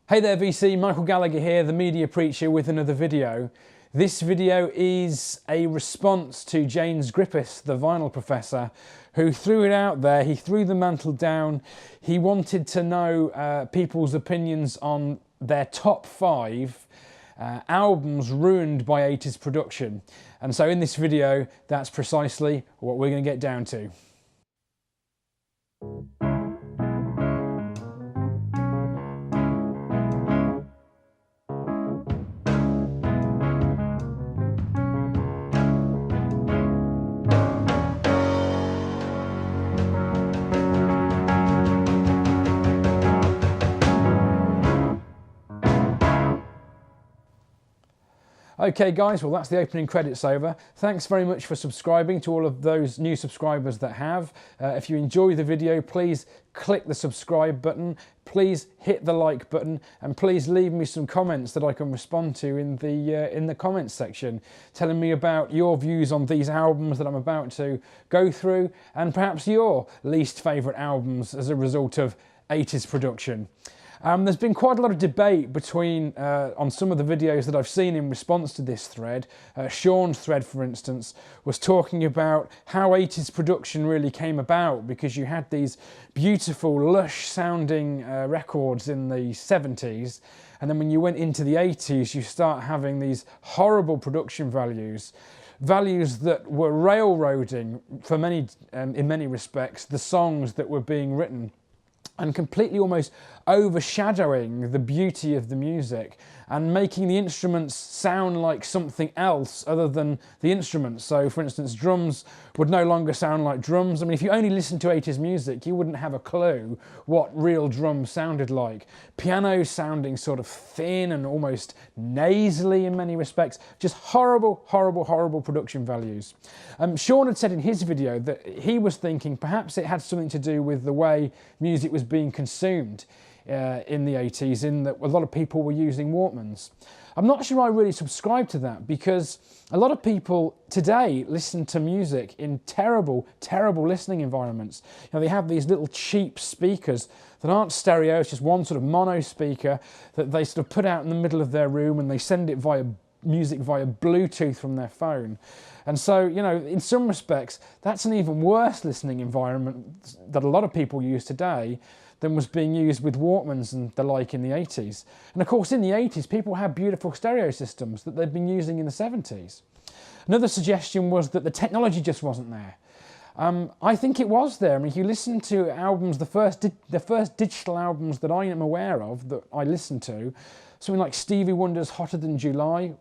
Hey there VC, Michael Gallagher here, the Media Preacher, with another video. This video is a response to James Griffiths, the vinyl professor, who threw it out there. He threw the mantle down. He wanted to know people's opinions on their top 5 albums ruined by 80s production. And so in this video, that's precisely what we're going to get down to. Okay guys, well that's the opening credits over. Thanks very much for subscribing, to all of those new subscribers that have. If you enjoy the video, please click the subscribe button, please hit the like button, and please leave me some comments that I can respond to in the comments section, telling me about your views on these albums that I'm about to go through, and perhaps your least favourite albums as a result of 80s production. There's been quite a lot of debate on some of the videos that I've seen in response to this thread. Sean's thread, for instance, was talking about how 80s production really came about, because you had these beautiful, lush sounding records in the 70s, and then when you went into the 80s, you start having these horrible production values that were railroading, in many respects, the songs that were being written, and completely almost overshadowing the beauty of the music and making the instruments sound like something else other than the instruments. So for instance, drums would no longer sound like drums. I mean, if you only listened to 80s music, you wouldn't have a clue what real drums sounded like. Piano sounding sort of thin and almost nasally in many respects. Just horrible, horrible, horrible production values. Sean had said in his video that he was thinking perhaps it had something to do with the way music was being consumed in the 80s, in that a lot of people were using Walkmans. I'm not sure I really subscribe to that, because a lot of people today listen to music in terrible, terrible listening environments. You know, they have these little cheap speakers that aren't stereo, it's just one sort of mono speaker that they sort of put out in the middle of their room, and they send it music via Bluetooth from their phone. And so, you know, in some respects, that's an even worse listening environment that a lot of people use today than was being used with Walkmans and the like in the 80s. And of course, in the 80s, people had beautiful stereo systems that they'd been using in the 70s. Another suggestion was that the technology just wasn't there. I think it was there. I mean, if you listen to albums, the first digital albums that I am aware of, that I listened to, something like Stevie Wonder's Hotter Than July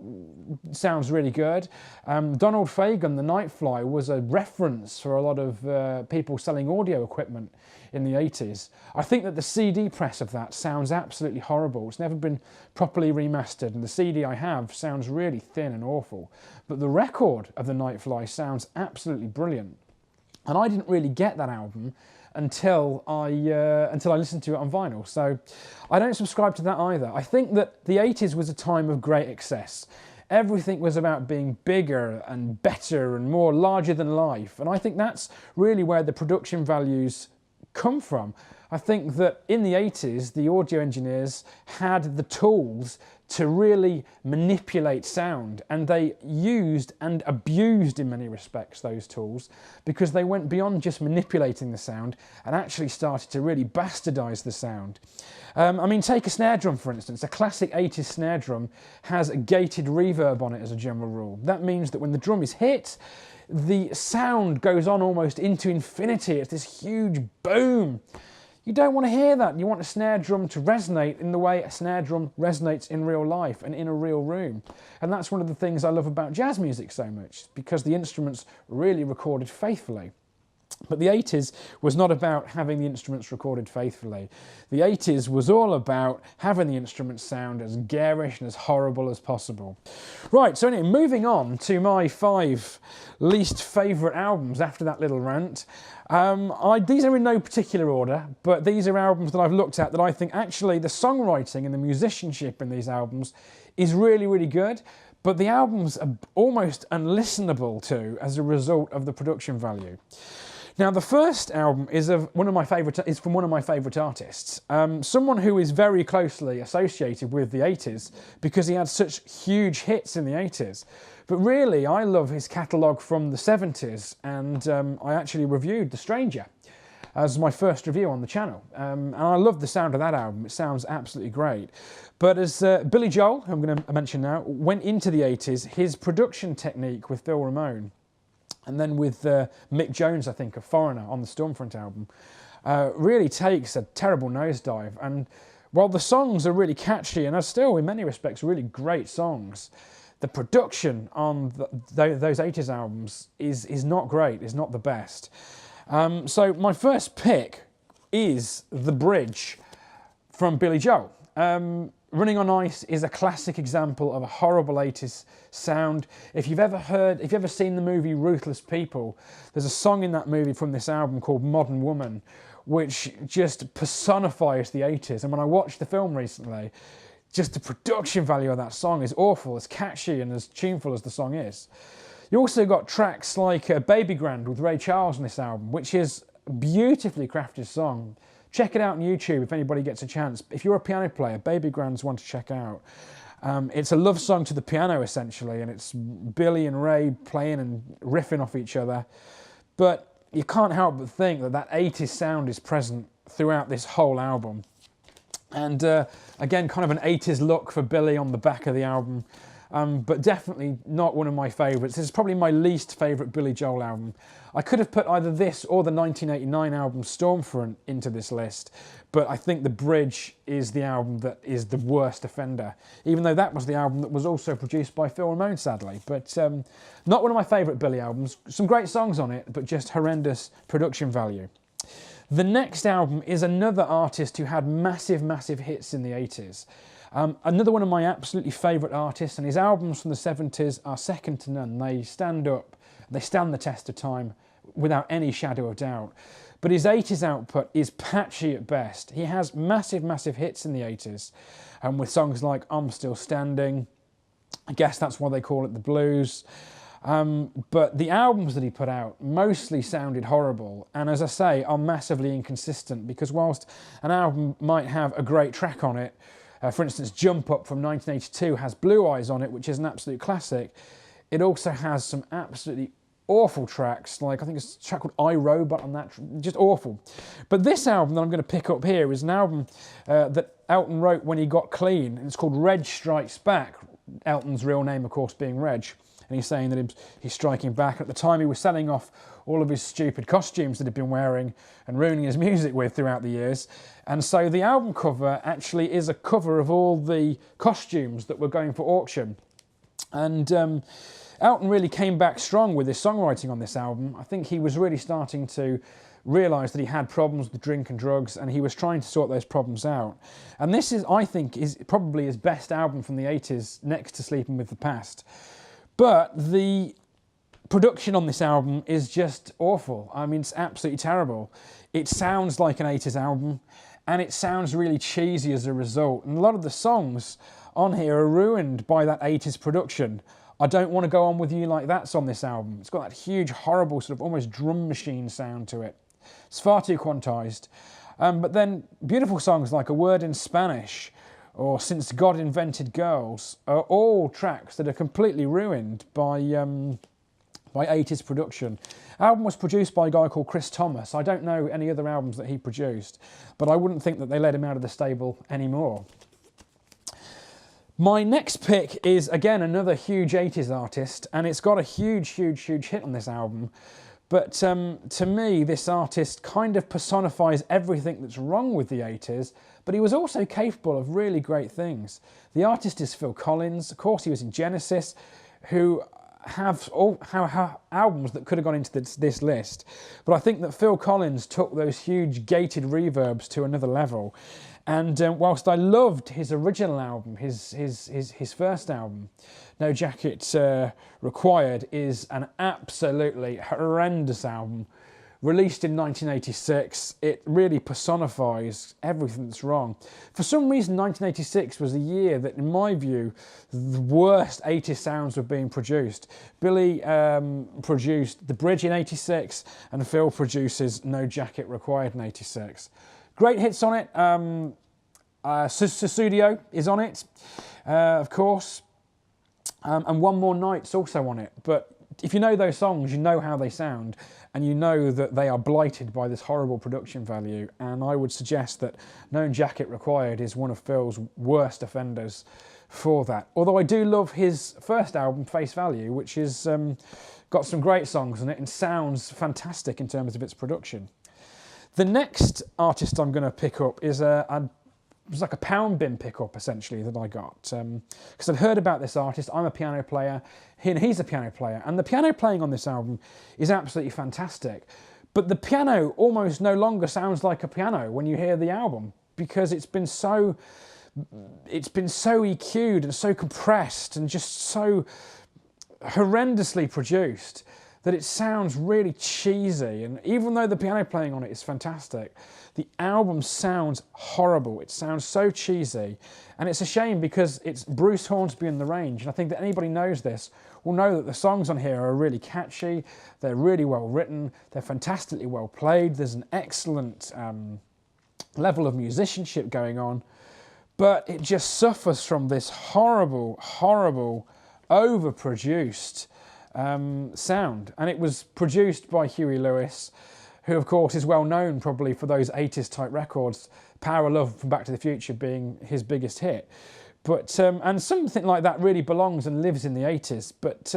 sounds really good. Donald Fagen, The Nightfly, was a reference for a lot of people selling audio equipment in the 80s. I think that the CD press of that sounds absolutely horrible. It's never been properly remastered, and the CD I have sounds really thin and awful. But the record of The Nightfly sounds absolutely brilliant. And I didn't really get that album until I listened to it on vinyl. So I don't subscribe to that either. I think that the 80s was a time of great excess. Everything was about being bigger and better and more larger than life. And I think that's really where the production values come from. I think that in the 80s, the audio engineers had the tools to really manipulate sound, and they used and abused in many respects those tools, because they went beyond just manipulating the sound and actually started to really bastardize the sound. I mean, take a snare drum for instance. A classic 80s snare drum has a gated reverb on it as a general rule. That means that when the drum is hit, the sound goes on almost into infinity. It's this huge boom. You don't want to hear that. You want a snare drum to resonate in the way a snare drum resonates in real life and in a real room. And that's one of the things I love about jazz music so much, because the instruments really recorded faithfully. But the 80s was not about having the instruments recorded faithfully. The 80s was all about having the instruments sound as garish and as horrible as possible. Right, so anyway, moving on to my 5 least favourite albums after that little rant. These are in no particular order, but these are albums that I've looked at that I think actually the songwriting and the musicianship in these albums is really, really good. But the albums are almost unlistenable to as a result of the production value. Now, the first album is from one of my favourite artists, someone who is very closely associated with the 80s because he had such huge hits in the 80s. But really, I love his catalogue from the 70s, and I actually reviewed The Stranger as my first review on the channel. And I love the sound of that album. It sounds absolutely great. But as Billy Joel, who I'm going to mention now, went into the 80s, his production technique with Phil Ramone, and then with Mick Jones, I think, of Foreigner on the Stormfront album, really takes a terrible nosedive. And while the songs are really catchy and are still, in many respects, really great songs, the production on those 80s albums is not great, is not the best. So my first pick is The Bridge from Billy Joel. Running on Ice is a classic example of a horrible 80s sound. If you've ever seen the movie Ruthless People, there's a song in that movie from this album called Modern Woman, which just personifies the 80s. And when I watched the film recently, just the production value of that song is awful, as catchy and as tuneful as the song is. You also got tracks like Baby Grand with Ray Charles on this album, which is a beautifully crafted song. Check it out on YouTube if anybody gets a chance. If you're a piano player, Baby Grand's one to check out. It's a love song to the piano, essentially, and it's Billy and Ray playing and riffing off each other. But you can't help but think that that 80s sound is present throughout this whole album. And again, kind of an 80s look for Billy on the back of the album. But definitely not one of my favourites. This is probably my least favourite Billy Joel album. I could have put either this or the 1989 album Stormfront into this list, but I think The Bridge is the album that is the worst offender, even though that was the album that was also produced by Phil Ramone, sadly. But not one of my favourite Billy albums. Some great songs on it, but just horrendous production value. The next album is another artist who had massive, massive hits in the 80s. Another one of my absolutely favourite artists, and his albums from the 70s are second to none. They stand the test of time without any shadow of doubt. But his 80s output is patchy at best. He has massive, massive hits in the 80s, with songs like I'm Still Standing. I guess that's why they call it the blues. But the albums that he put out mostly sounded horrible, and as I say, are massively inconsistent, because whilst an album might have a great track on it, for instance, Jump Up from 1982 has Blue Eyes on it, which is an absolute classic. It also has some absolutely awful tracks, like I think it's a track called I, Robot on that, just awful. But this album that I'm going to pick up here is an album that Elton wrote when he got clean, and it's called Reg Strikes Back, Elton's real name, of course, being Reg. And he's saying that he's striking back. At the time, he was selling off all of his stupid costumes that he'd been wearing and ruining his music with throughout the years. And so the album cover actually is a cover of all the costumes that were going for auction. And Elton really came back strong with his songwriting on this album. I think he was really starting to realise that he had problems with drink and drugs, and he was trying to sort those problems out. And this is, I think, is probably his best album from the 80s, next to Sleeping with the Past. But the production on this album is just awful. I mean, it's absolutely terrible. It sounds like an 80s album, and it sounds really cheesy as a result. And a lot of the songs on here are ruined by that 80s production. I Don't Want to Go On With You Like That's on this album. It's got that huge, horrible, sort of almost drum machine sound to it. It's far too quantized. But then beautiful songs like A Word in Spanish or Since God Invented Girls are all tracks that are completely ruined by 80s production. The album was produced by a guy called Chris Thomas. I don't know any other albums that he produced, but I wouldn't think that they let him out of the stable anymore. My next pick is, again, another huge 80s artist, and it's got a huge, huge, huge hit on this album. But to me, this artist kind of personifies everything that's wrong with the 80s, but he was also capable of really great things. The artist is Phil Collins. Of course, he was in Genesis, who have albums that could have gone into this list. But I think that Phil Collins took those huge gated reverbs to another level. And whilst I loved his original album, his first album, No Jacket Required, is an absolutely horrendous album released in 1986, it really personifies everything that's wrong. For some reason, 1986 was a year that, in my view, the worst 80s sounds were being produced. Billy produced The Bridge in 86, and Phil produces No Jacket Required in 86. Great hits on it. Susudio is on it, of course, and One More Night's also on it. But if you know those songs, you know how they sound, and you know that they are blighted by this horrible production value. And I would suggest that No Jacket Required is one of Phil's worst offenders for that. Although I do love his first album, Face Value, which is got some great songs on it and sounds fantastic in terms of its production. The next artist I'm going to pick up is it was like a pound bin pickup, essentially, that I got. Because I'd heard about this artist. I'm a piano player, and he's a piano player. And the piano playing on this album is absolutely fantastic. But the piano almost no longer sounds like a piano when you hear the album, because it's been so EQ'd and so compressed and just so horrendously produced that it sounds really cheesy. And even though the piano playing on it is fantastic, the album sounds horrible. It sounds so cheesy. And it's a shame, because it's Bruce Hornsby and the Range. And I think that anybody knows this will know that the songs on here are really catchy. They're really well written. They're fantastically well played. There's an excellent level of musicianship going on. But it just suffers from this horrible, horrible, overproduced sound. And it was produced by Huey Lewis, who of course is well known probably for those 80s type records, Power of Love from Back to the Future being his biggest hit. But and something like that really belongs and lives in the 80s. But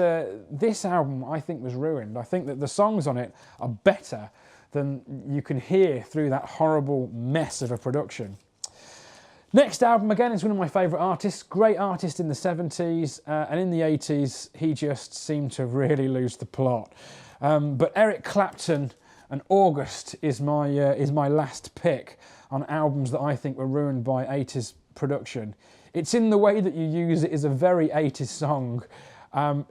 this album, I think, was ruined. I think that the songs on it are better than you can hear through that horrible mess of a production. Next album, again, is one of my favourite artists. Great artist in the 70s, and in the 80s, he just seemed to really lose the plot. But Eric Clapton and August is my last pick on albums that I think were ruined by 80s production. It's in the way that you use it is a very 80s song.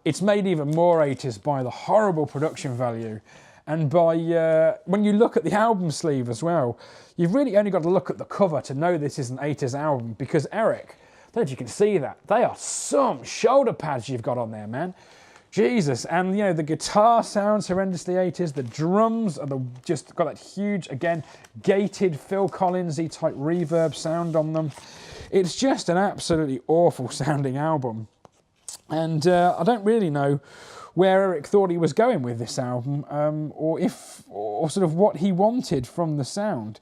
It's made even more 80s by the horrible production value. And by when you look at the album sleeve as well, you've really only got to look at the cover to know this is an 80s album, because Eric, I don't know if you can see that, they are some shoulder pads you've got on there, man. Jesus. And you know, the guitar sounds horrendously 80s, the drums are just got that huge, again, gated Phil Collins-y type reverb sound on them. It's just an absolutely awful sounding album. And I don't really know where Eric thought he was going with this album, or sort of what he wanted from the sound.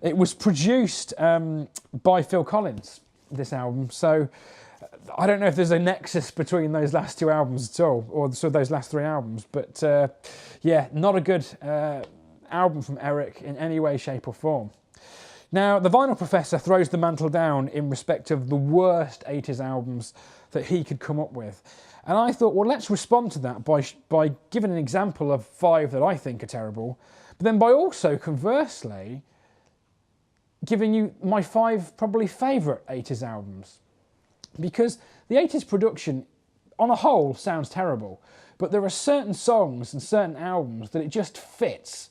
It was produced by Phil Collins, this album, so I don't know if there's a nexus between those last two albums at all, or so those last three albums, but yeah, not a good album from Eric in any way, shape or form. Now, the Vinyl Professor throws the mantle down in respect of the worst 80s albums that he could come up with. And I thought, well, let's respond to that by giving an example of 5 that I think are terrible, but then by also, conversely, giving you my 5 probably favourite 80s albums. Because the 80s production, on a whole, sounds terrible, but there are certain songs and certain albums that it just fits.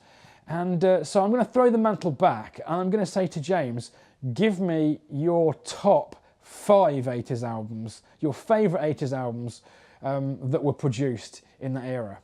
And so I'm going to throw the mantle back, and I'm going to say to James, give me your top 5 80s albums, your favourite 80s albums that were produced in that era.